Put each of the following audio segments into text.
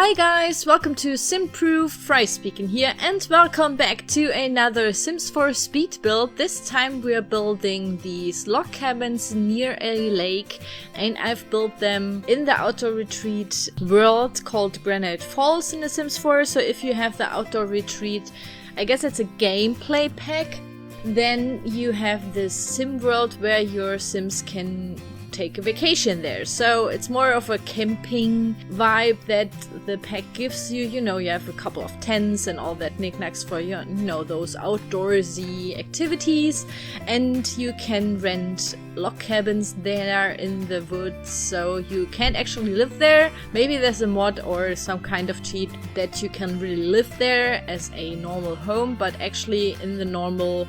Hi guys, welcome to Simproved, Fry speaking here, and welcome back to another Sims 4 speed build. This time we are building these log cabins near a lake, and I've built them in the outdoor retreat world called Granite Falls in the Sims 4. So if you have the outdoor retreat, I guess it's a gameplay pack, then you have this sim world where your Sims can take a vacation there. So it's more of a camping vibe that the pack gives you. You know, you have a couple of tents and all that knickknacks for you know, those outdoorsy activities, and you can rent log cabins there in the woods, so you can't actually live there. Maybe there's a mod or some kind of cheat that you can really live there as a normal home, but actually in the normal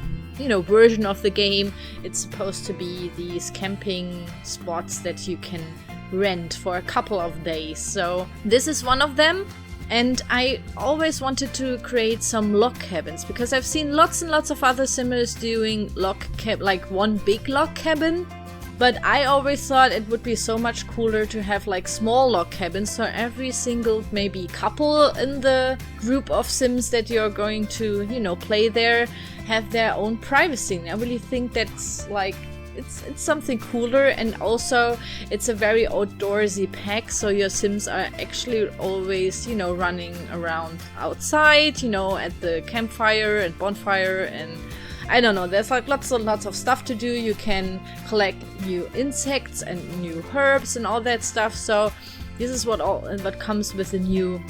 version of the game, it's supposed to be these camping spots that you can rent for a couple of days. So this is one of them, and I always wanted to create some log cabins because I've seen lots and lots of other simmers doing like one big log cabin. But I always thought it would be so much cooler to have like small log cabins, so every single maybe couple in the group of Sims that you're going to, play there have their own privacy. And I really think that's like, it's something cooler, and also it's a very outdoorsy pack, so your Sims are actually always, running around outside, at the campfire and bonfire, and I don't know, there's like lots and lots of stuff to do. You can collect new insects and new herbs and all that stuff. So this is what comes with the new,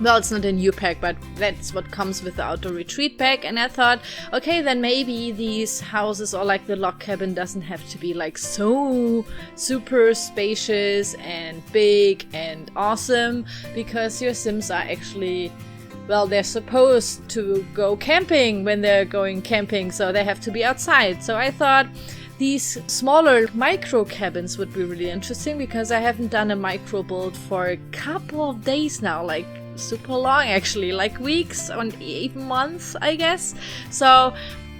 well, it's not a new pack, but that's what comes with the outdoor retreat pack. And I thought, okay, then maybe these houses or like the log cabin doesn't have to be like so super spacious and big and awesome, because your Sims are actually, well, they're supposed to go camping when they're going camping, so they have to be outside. So I thought these smaller micro cabins would be really interesting, because I haven't done a micro build for a couple of days now, like super long actually, like weeks or even months, I guess. So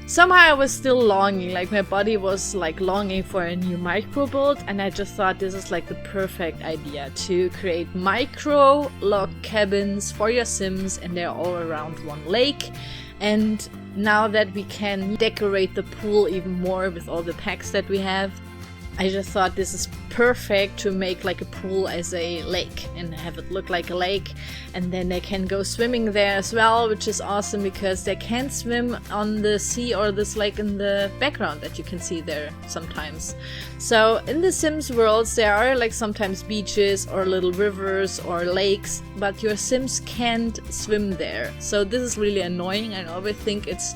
somehow I was still longing, like my body was like longing for a new micro build, and I just thought this is like the perfect idea to create micro log cabins for your Sims, and they're all around one lake. And now that we can decorate the pool even more with all the packs that we have, I just thought this is perfect to make like a pool as a lake and have it look like a lake, and then they can go swimming there as well, which is awesome because they can't swim on the sea or this lake in the background that you can see there sometimes. So in the Sims worlds there are like sometimes beaches or little rivers or lakes, but your Sims can't swim there. So this is really annoying. I always think it's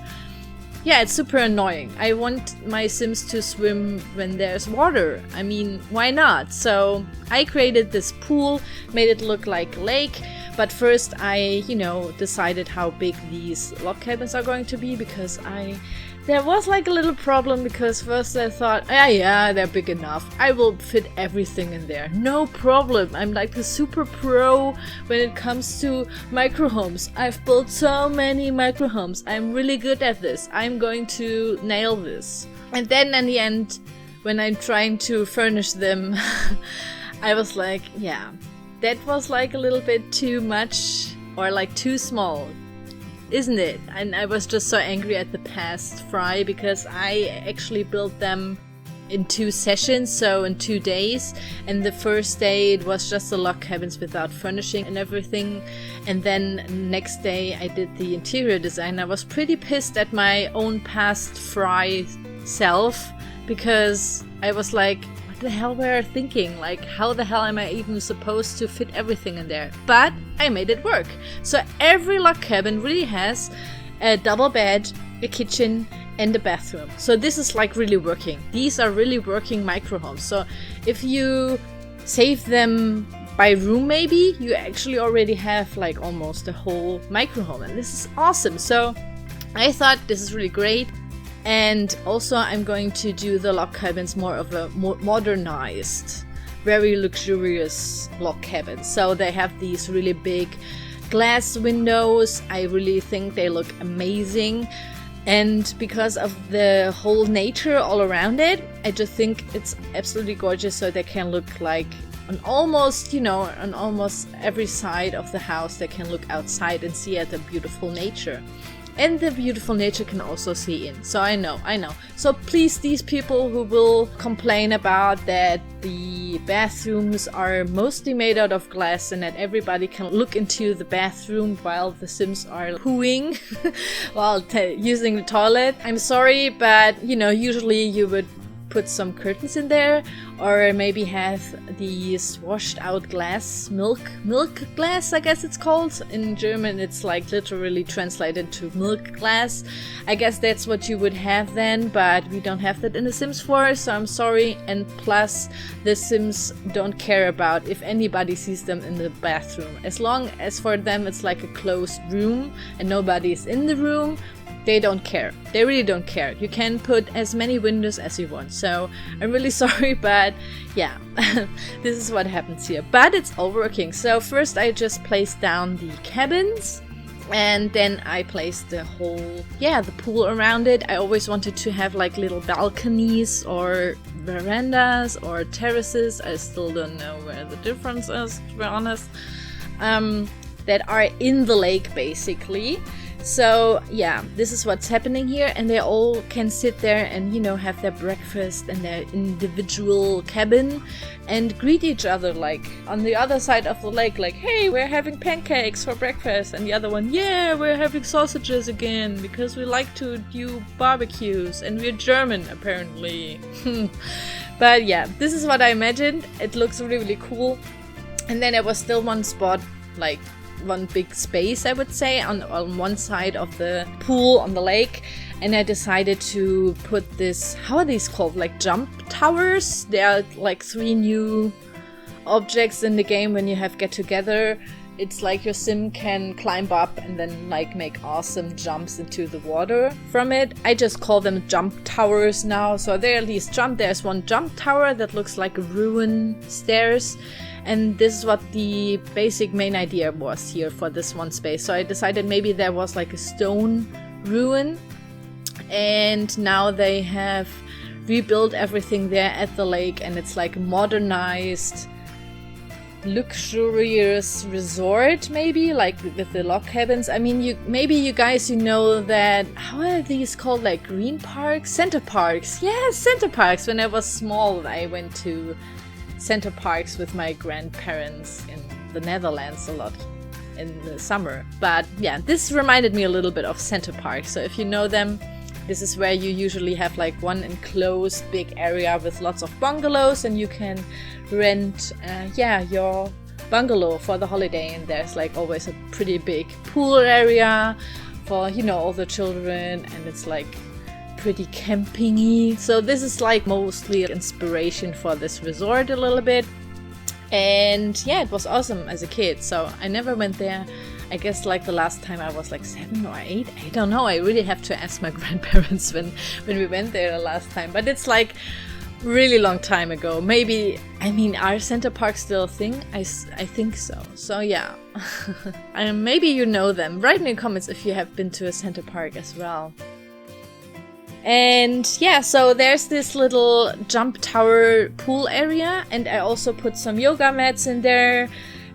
super annoying. I want my Sims to swim when there's water. I mean, why not? So I created this pool, made it look like a lake, but first I, decided how big these log cabins are going to be, because there was like a little problem, because first I thought, yeah, they're big enough. I will fit everything in there. No problem. I'm like a super pro when it comes to micro homes. I've built so many micro homes. I'm really good at this. I'm going to nail this. And then in the end, when I'm trying to furnish them, I was like, yeah, that was like a little bit too much, or like too small, isn't it? And I was just so angry at the past Fry, because I actually built them in 2 sessions, so in 2 days. And the first day it was just the log cabins without furnishing and everything, and then next day I did the interior design. I was pretty pissed at my own past Fry self, because I was like, what the hell were I thinking? Like, how the hell am I even supposed to fit everything in there? But I made it work. So every log cabin really has a double bed, a kitchen, and a bathroom. So this is like really working. These are really working micro homes. So if you save them by room, maybe you actually already have like almost a whole micro home, and this is awesome. So I thought this is really great. And also I'm going to do the log cabins more of a modernized, very luxurious log cabins. So they have these really big glass windows. I really think they look amazing. And because of the whole nature all around it, I just think it's absolutely gorgeous. So they can look like on almost, you know, on almost every side of the house they can look outside and see at the beautiful nature. And the beautiful nature can also see in. So I know. So please, these people who will complain about that the bathrooms are mostly made out of glass and that everybody can look into the bathroom while the Sims are pooing while using the toilet. I'm sorry, but you know, usually you would put some curtains in there, or maybe have these washed out glass, milk glass, I guess it's called. In German it's like literally translated to milk glass. I guess that's what you would have then, but we don't have that in The Sims 4, so I'm sorry. And plus, the Sims don't care about if anybody sees them in the bathroom. As long as for them it's like a closed room and nobody's in the room, they don't care. They really don't care. You can put as many windows as you want. So I'm really sorry, but yeah, this is what happens here. But it's all working. So first I just placed down the cabins, and then I placed the whole, the pool around it. I always wanted to have like little balconies or verandas or terraces. I still don't know where the difference is, to be honest. That are in the lake basically. So yeah, this is what's happening here, and they all can sit there and, you know, have their breakfast in their individual cabin and greet each other, like on the other side of the lake, like, hey, we're having pancakes for breakfast, and the other one, yeah, we're having sausages again because we like to do barbecues and we're German apparently. But yeah, this is what I imagined. It looks really, really cool. And then there was still one spot, like one big space, I would say, on one side of the pool on the lake, and I decided to put this, how are these called, like jump towers? There are like 3 new objects in the game when you have get together. It's like your sim can climb up and then like make awesome jumps into the water from it. I just call them jump towers now. So there at least there's one jump tower that looks like a ruin stairs. And this is what the basic main idea was here for this one space. So I decided maybe there was like a stone ruin, and now they have rebuilt everything there at the lake, and it's like a modernized, luxurious resort, maybe like with the log cabins. I mean, you guys know that, how are these called, like green parks, center parks? Yes, center parks. When I was small, I went to center parks with my grandparents in the Netherlands a lot in the summer. But yeah, this reminded me a little bit of center parks. So if you know them, this is where you usually have like one enclosed big area with lots of bungalows, and you can rent your bungalow for the holiday, and there's like always a pretty big pool area for, you know, all the children, and it's like pretty camping-y. So this is like mostly inspiration for this resort a little bit. And yeah, it was awesome as a kid. So I never went there. I guess like the last time I was like 7 or 8. I don't know. I really have to ask my grandparents when we went there the last time. But it's like really long time ago. Maybe, I mean, are center parks still a thing? I think so. So yeah. And maybe you know them. Write in the comments if you have been to a center park as well. And yeah, so there's this little jump tower pool area, and I also put some yoga mats in there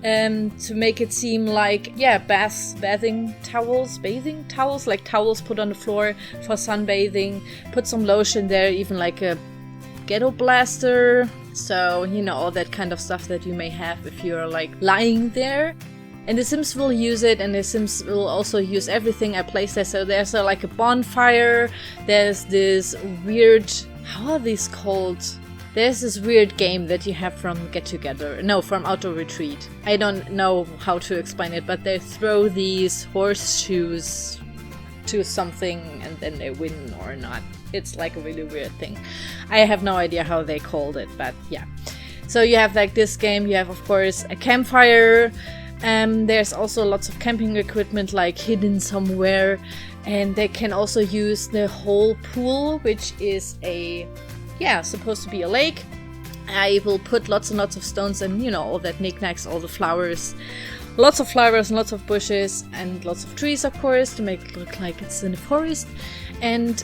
to make it seem like, bathing towels, like towels put on the floor for sunbathing. Put some lotion there, even like a ghetto blaster, so you know, all that kind of stuff that you may have if you're like lying there. And the Sims will use it, and the Sims will also use everything I place there. So there's like a bonfire, there's this weird, how are these called? There's this weird game that you have from from Outdoor Retreat. I don't know how to explain it, but they throw these horseshoes to something and then they win or not. It's like a really weird thing. I have no idea how they called it, but yeah. So you have like this game, you have of course a campfire. There's also lots of camping equipment like hidden somewhere, and they can also use the whole pool, which is supposed to be a lake. I will put lots and lots of stones and, you know, all that knickknacks, all the flowers lots of flowers and lots of bushes and lots of trees, of course, to make it look like it's in a forest. And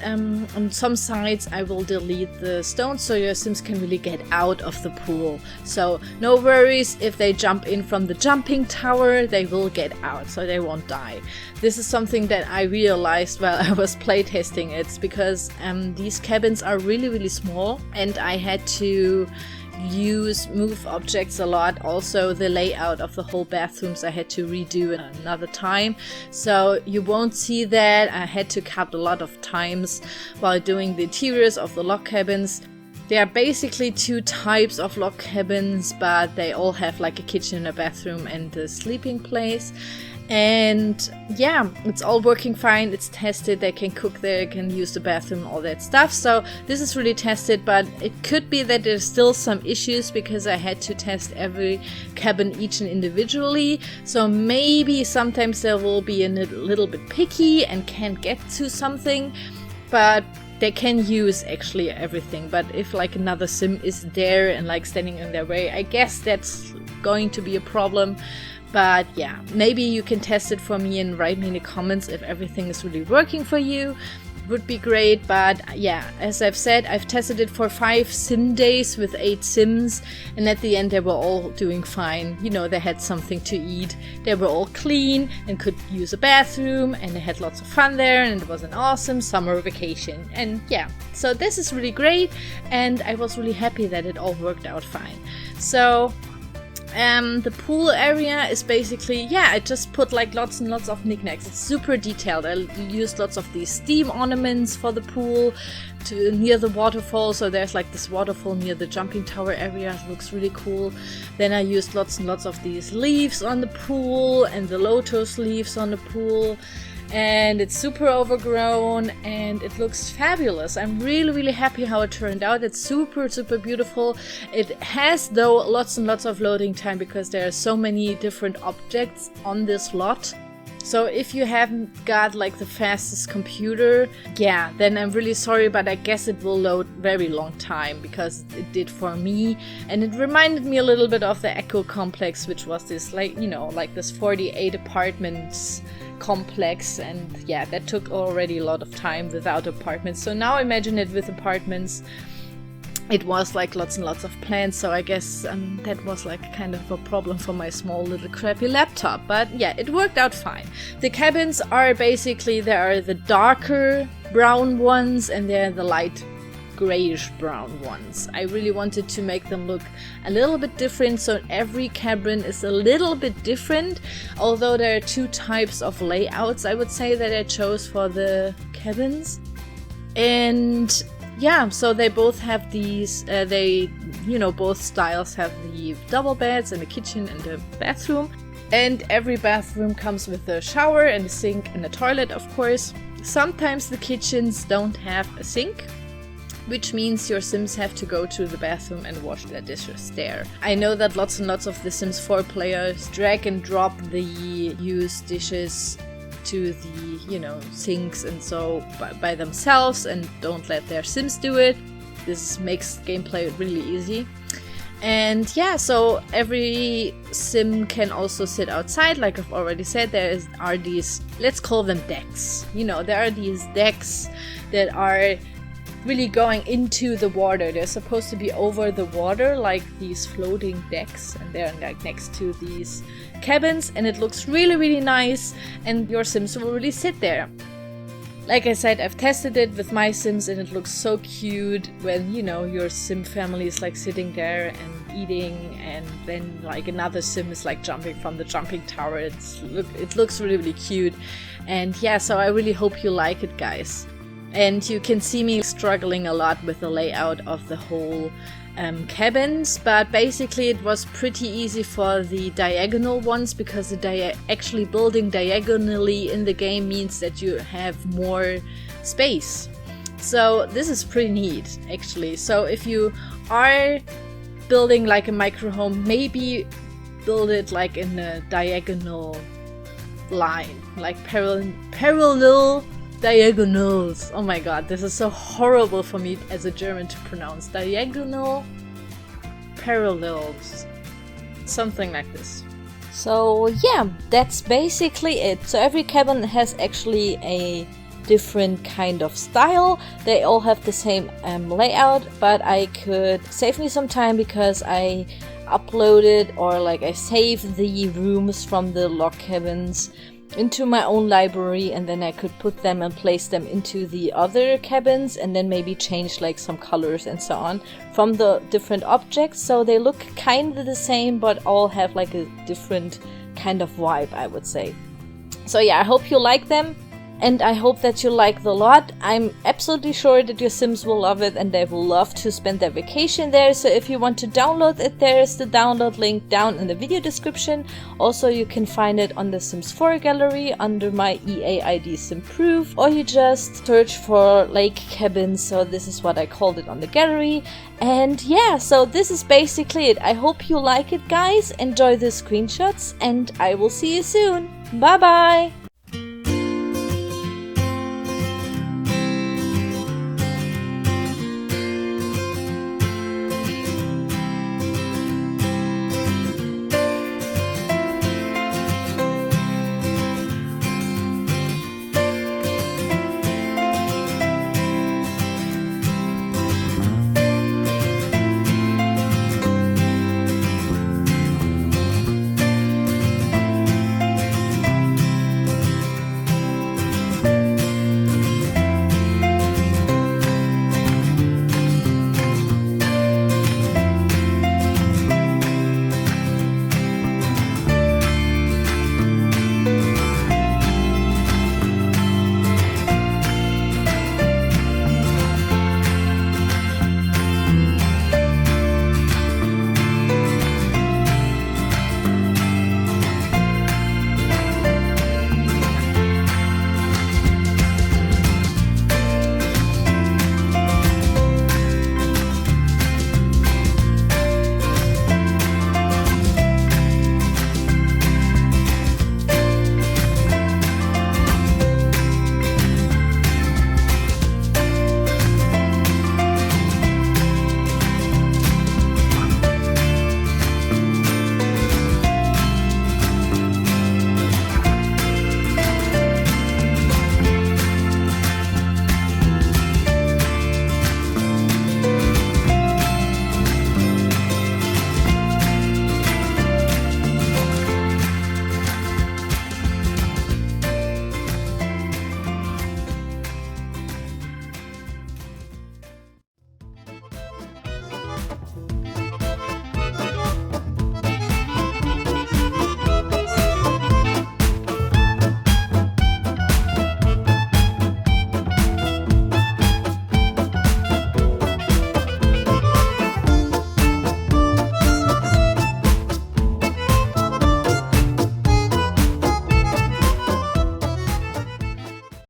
on some sides I will delete the stones so your Sims can really get out of the pool. So no worries, if they jump in from the jumping tower, they will get out, so they won't die. This is something that I realized while I was playtesting it, because these cabins are really small and I had to move objects a lot. Also the layout of the whole bathrooms I had to redo another time, so you won't see that. I had to cut a lot of times while doing the interiors of the log cabins. There are basically two types of log cabins, but they all have like a kitchen, a bathroom and a sleeping place. And yeah, it's all working fine. It's tested. They can cook there, can use the bathroom, all that stuff. So this is really tested, but it could be that there's still some issues because I had to test every cabin each and individually. So maybe sometimes they will be a little bit picky and can't get to something, but they can use actually everything. But if like another sim is there and like standing in their way, I guess that's going to be a problem. But yeah, maybe you can test it for me and write me in the comments if everything is really working for you. Would be great. But yeah, as I've said, I've tested it for 5 sim days with 8 sims, and at the end they were all doing fine. You know, they had something to eat, they were all clean and could use a bathroom, and they had lots of fun there, and it was an awesome summer vacation. And yeah, so this is really great, and I was really happy that it all worked out fine. So the pool area is basically, yeah, I just put like lots and lots of knickknacks. It's super detailed. I used lots of these steam ornaments for the pool near the waterfall. So there's like this waterfall near the jumping tower area. It looks really cool. Then I used lots and lots of these leaves on the pool and the lotus leaves on the pool. And it's super overgrown and it looks fabulous. I'm really happy how it turned out. It's super beautiful. It has though lots and lots of loading time because there are so many different objects on this lot. So if you haven't got like the fastest computer, yeah, then I'm really sorry, but I guess it will load very long time because it did for me. And it reminded me a little bit of the Echo Complex, which was this like, you know, like this 48 apartments complex, and yeah, that took already a lot of time without apartments. So now imagine it with apartments. It was like lots and lots of plants, so I guess that was like kind of a problem for my small little crappy laptop. But yeah, it worked out fine. The cabins are basically, there are the darker brown ones and there are the light grayish brown ones. I really wanted to make them look a little bit different, so every cabin is a little bit different, although there are 2 types of layouts I would say that I chose for the cabins. And yeah, so they both have these, both styles have the double beds and the kitchen and the bathroom. And every bathroom comes with a shower and a sink and a toilet, of course. Sometimes the kitchens don't have a sink, which means your Sims have to go to the bathroom and wash their dishes there. I know that lots and lots of the Sims 4 players drag and drop the used dishes to the, sinks and so by themselves and don't let their Sims do it. This makes gameplay really easy. And yeah, so every sim can also sit outside. Like I've already said, are these, let's call them decks. There are these decks that are really going into the water. They're supposed to be over the water, like these floating decks, and they're like next to these cabins, and it looks really nice, and your Sims will really sit there. Like I said, I've tested it with my Sims and it looks so cute when, your Sim family is like sitting there and eating, and then like another Sim is like jumping from the jumping tower. It looks really cute. And yeah, so I really hope you like it, guys. And you can see me struggling a lot with the layout of the whole cabins, but basically it was pretty easy for the diagonal ones, because actually building diagonally in the game means that you have more space. So this is pretty neat, actually. So if you are building like a micro home, maybe build it like in a diagonal line, like parallel diagonals. Oh my god, this is so horrible for me as a German to pronounce. Diagonal parallels. Something like this. So yeah, that's basically it. So every cabin has actually a different kind of style. They all have the same layout, but I could save me some time because I uploaded, or like I saved the rooms from the log cabins into my own library, and then I could put them and place them into the other cabins, and then maybe change like some colors and so on from the different objects, so they look kind of the same but all have like a different kind of vibe, I would say. So yeah, I hope you like them, and I hope that you like the lot. I'm absolutely sure that your Sims will love it and they will love to spend their vacation there. So if you want to download it, there's the download link down in the video description. Also, you can find it on the Sims 4 gallery under my EA ID Simproved, or you just search for lake cabins. So this is what I called it on the gallery. And yeah, so this is basically it. I hope you like it, guys. Enjoy the screenshots, and I will see you soon. Bye bye!